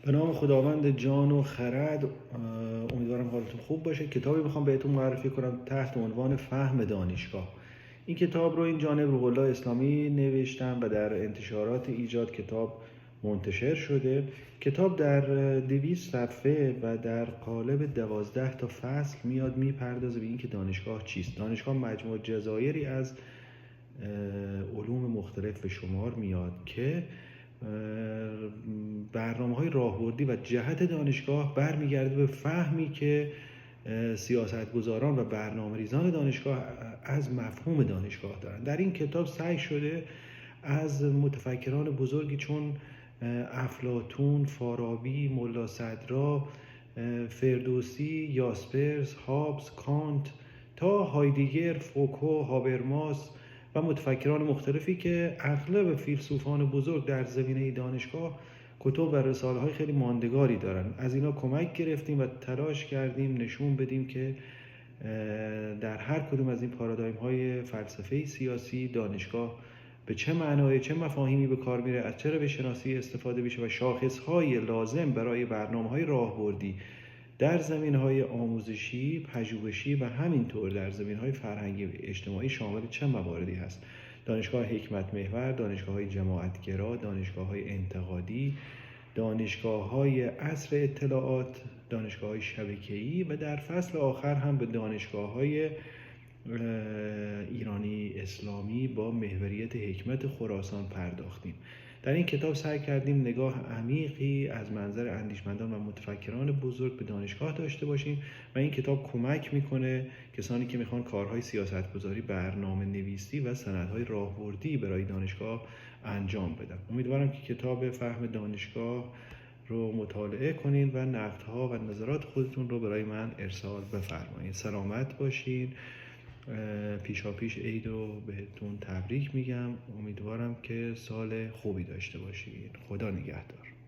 به نام خداوند جان و خرد. امیدوارم حالتون خوب باشه. کتابی میخوام بهتون معرفی کنم تحت عنوان فهم دانشگاه. این کتاب رو این جانب روح الله اسلامی نوشتن و در انتشارات ایجاد کتاب منتشر شده. کتاب در 200 صفحه و در قالب 12 تا فصل میاد میپردازه به این که دانشگاه چیست. دانشگاه مجموع جزایری از علوم مختلف به شمار میاد که برنامه‌های راهبردی و جهت دانشگاه برمیگرده به فهمی که سیاستگزاران و برنامه‌ریزان دانشگاه از مفهوم دانشگاه دارن. در این کتاب سعی شده از متفکران بزرگی چون افلاطون، فارابی، ملا صدرا، فردوسی، یاسپرس، هابز، کانت تا هایدگر، فوکو، هابرماس و متفکران مختلفی که اغلب فیلسوفان بزرگ در زمینه دانشگاه کتب و رساله‌های خیلی ماندگاری دارن. از اینا کمک گرفتیم و تلاش کردیم نشون بدیم که در هر کدوم از این پارادایم‌های فلسفه سیاسی دانشگاه به چه معنای، چه مفاهیمی به کار میره، از چه روش شناسی استفاده میشه و شاخص‌های لازم برای برنامه‌های راهبردی در زمینه‌های آموزشی، پژوهشی و همینطور در زمینه‌های فرهنگی و اجتماعی شامل چه مواردی هست. دانشگاه حکمت محور، دانشگاه‌های جماعتگرا، دانشگاه‌های انتقادی، دانشگاه‌های عصر اطلاعات، دانشگاه‌های شبکه‌ای و در فصل آخر هم به دانشگاه‌های ایرانی اسلامی با محوریت حکمت خراسان پرداختیم. در این کتاب سعی کردیم نگاه عمیقی از منظر اندیشمندان و متفکران بزرگ به دانشگاه داشته باشیم و این کتاب کمک میکنه کسانی که میخوان کارهای سیاستگذاری، برنامه نویسی و سندهای راهبردی برای دانشگاه انجام بدن. امیدوارم که کتاب فهم دانشگاه رو مطالعه کنین و نقدها و نظرات خودتون رو برای من ارسال بفرمایید. سلامت باشین. پیشاپیش عید رو بهتون تبریک میگم. امیدوارم که سال خوبی داشته باشین. خدا نگهدار.